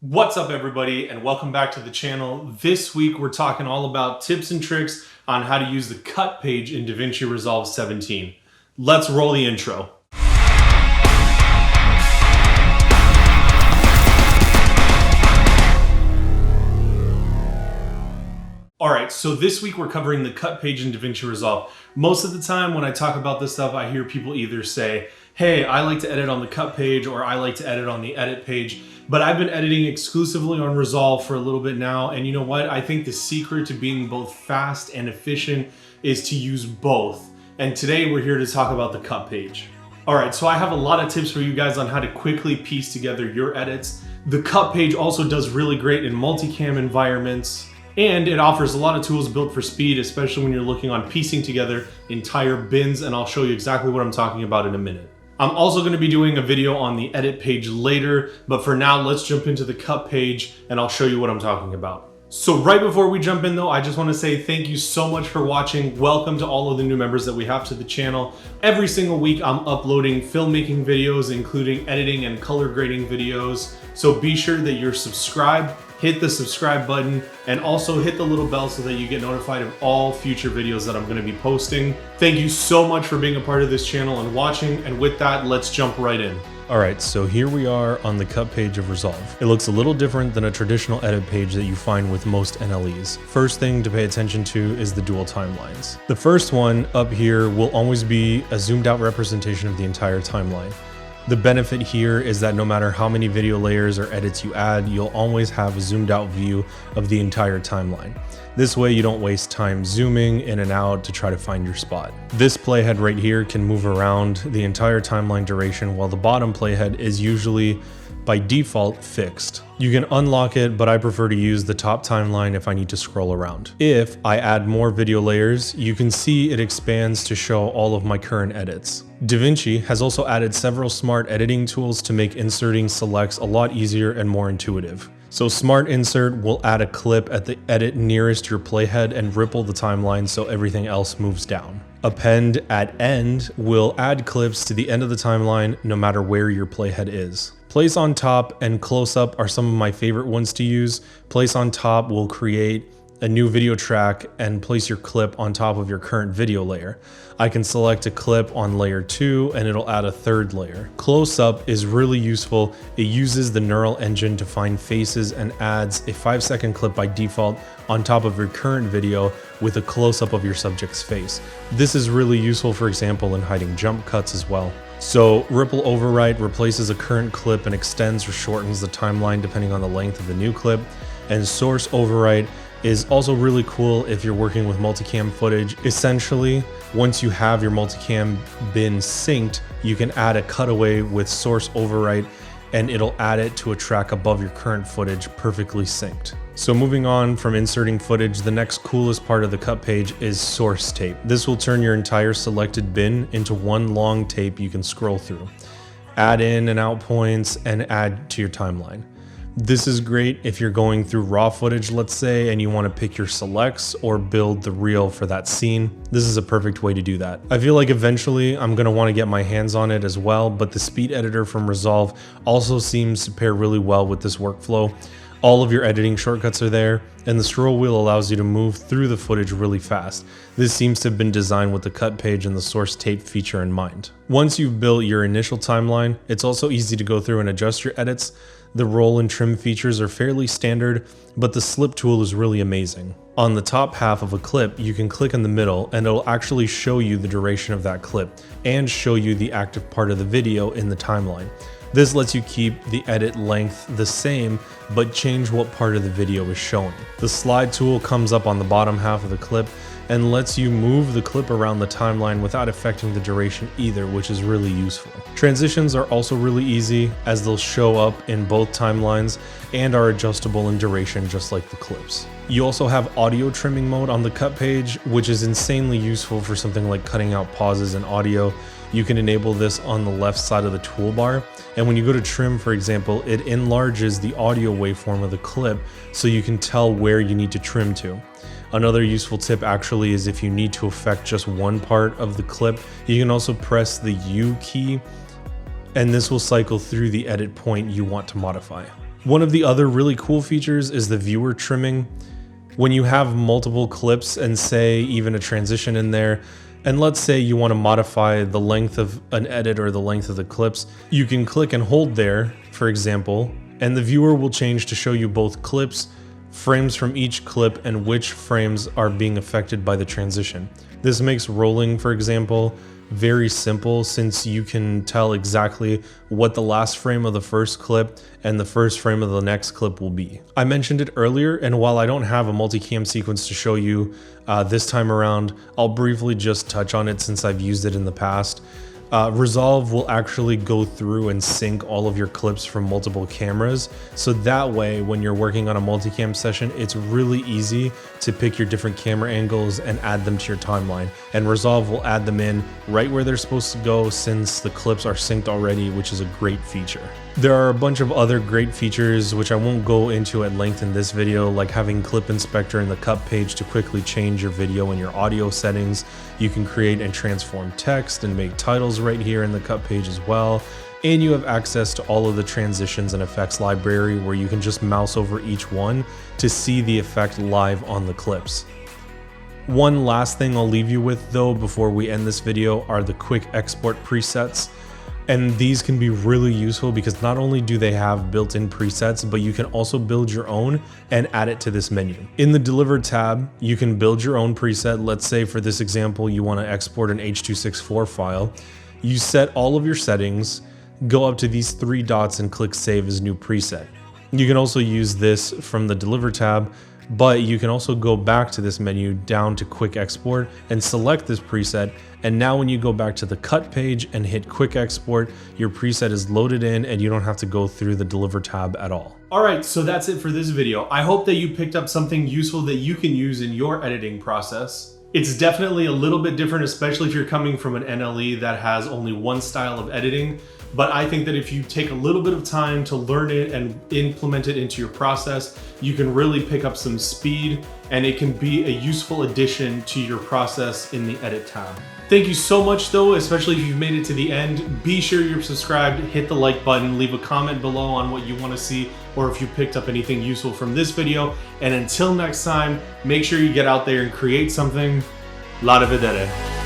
What's up everybody and welcome back to the channel. This week we're talking all about tips and tricks on how to use the cut page in Davinci Resolve 17. Let's roll the intro. Alright, so this week we're covering the cut page in Davinci Resolve. Most of the time when I talk about this stuff, I hear people either say, hey, I like to edit on the cut page or I like to edit on the edit page. But I've been editing exclusively on Resolve for a little bit now, and you know what? I think the secret to being both fast and efficient is to use both. And today we're here to talk about the cut page. Alright, so I have a lot of tips for you guys on how to quickly piece together your edits. The cut page also does really great in multicam environments, and it offers a lot of tools built for speed, especially when you're looking on piecing together entire bins, and I'll show you exactly what I'm talking about in a minute. I'm also going to be doing a video on the edit page later, but for now, let's jump into the cut page and I'll show you what I'm talking about. So right before we jump in though, I just want to say thank you so much for watching. Welcome to all of the new members that we have to the channel. Every single week I'm uploading filmmaking videos, including editing and color grading videos. So be sure that you're subscribed, hit the subscribe button, and also hit the little bell so that you get notified of all future videos that I'm going to be posting. Thank you so much for being a part of this channel and watching, and with that, let's jump right in. Alright, so here we are on the cut page of Resolve. It looks a little different than a traditional edit page that you find with most NLEs. First thing to pay attention to is the dual timelines. The first one up here will always be a zoomed out representation of the entire timeline. The benefit here is that no matter how many video layers or edits you add, you'll always have a zoomed out view of the entire timeline. This way you don't waste time zooming in and out to try to find your spot. This playhead right here can move around the entire timeline duration, while the bottom playhead is usually by default fixed. You can unlock it, but I prefer to use the top timeline if I need to scroll around. If I add more video layers, you can see it expands to show all of my current edits. Davinci has also added several smart editing tools to make inserting selects a lot easier and more intuitive. So Smart Insert will add a clip at the edit nearest your playhead and ripple the timeline so everything else moves down. Append at End will add clips to the end of the timeline no matter where your playhead is. Place on Top and Close Up are some of my favorite ones to use. Place on Top will create a new video track and place your clip on top of your current video layer. I can select a clip on layer 2 and it'll add a third layer. Close Up is really useful. It uses the neural engine to find faces and adds a 5-second clip by default on top of your current video with a close-up of your subject's face. This is really useful, for example, in hiding jump cuts as well. So Ripple Overwrite replaces a current clip and extends or shortens the timeline depending on the length of the new clip. And Source Overwrite is also really cool if you're working with multicam footage. Essentially, once you have your multicam bin synced, you can add a cutaway with Source Overwrite and it'll add it to a track above your current footage perfectly synced. So moving on from inserting footage, the next coolest part of the cut page is source tape. This will turn your entire selected bin into one long tape you can scroll through. Add in and out points and add to your timeline. This is great if you're going through raw footage, let's say, and you want to pick your selects or build the reel for that scene. This is a perfect way to do that. I feel like eventually I'm going to want to get my hands on it as well, but the speed editor from Resolve also seems to pair really well with this workflow. All of your editing shortcuts are there, and the scroll wheel allows you to move through the footage really fast. This seems to have been designed with the cut page and the source tape feature in mind. Once you've built your initial timeline, it's also easy to go through and adjust your edits. The roll and trim features are fairly standard, but the slip tool is really amazing. On the top half of a clip, you can click in the middle and it'll actually show you the duration of that clip and show you the active part of the video in the timeline. This lets you keep the edit length the same, but change what part of the video is showing. The slide tool comes up on the bottom half of the clip and lets you move the clip around the timeline without affecting the duration either, which is really useful. Transitions are also really easy as they'll show up in both timelines and are adjustable in duration just like the clips. You also have audio trimming mode on the cut page, which is insanely useful for something like cutting out pauses in audio. You can enable this on the left side of the toolbar, and when you go to trim, for example, it enlarges the audio waveform of the clip so you can tell where you need to trim to. Another useful tip actually is if you need to affect just one part of the clip, you can also press the U key, and this will cycle through the edit point you want to modify. One of the other really cool features is the viewer trimming. When you have multiple clips and say even a transition in there, and let's say you want to modify the length of an edit or the length of the clips, you can click and hold there, for example, and the viewer will change to show you both clips, frames from each clip, and which frames are being affected by the transition. This makes rolling, for example, very simple, since you can tell exactly what the last frame of the first clip and the first frame of the next clip will be. I mentioned it earlier, and while I don't have a multicam sequence to show you this time around, I'll briefly just touch on it since I've used it in the past. Resolve will actually go through and sync all of your clips from multiple cameras, so that way when you're working on a multicam session, it's really easy to pick your different camera angles and add them to your timeline, and Resolve will add them in right where they're supposed to go since the clips are synced already, which is a great feature. There are a bunch of other great features which I won't go into at length in this video, like having Clip Inspector in the cut page to quickly change your video and your audio settings. You can create and transform text and make titles right here in the cut page as well. And you have access to all of the transitions and effects library where you can just mouse over each one to see the effect live on the clips. One last thing I'll leave you with though before we end this video are the quick export presets. And these can be really useful because not only do they have built-in presets, but you can also build your own and add it to this menu. In the Deliver tab, you can build your own preset. Let's say for this example, you want to export an H.264 file. You set all of your settings, go up to these three dots and click Save as New Preset. You can also use this from the Deliver tab, but you can also go back to this menu down to Quick Export and select this preset. And now when you go back to the cut page and hit Quick Export, your preset is loaded in and you don't have to go through the Deliver tab at all. All right, so that's it for this video. I hope that you picked up something useful that you can use in your editing process. It's definitely a little bit different, especially if you're coming from an NLE that has only one style of editing. But I think that if you take a little bit of time to learn it and implement it into your process, you can really pick up some speed and it can be a useful addition to your process in the Edit tab. Thank you so much though, especially if you've made it to the end. Be sure you're subscribed, hit the like button, leave a comment below on what you want to see or if you picked up anything useful from this video. And until next time, make sure you get out there and create something. La de vedere.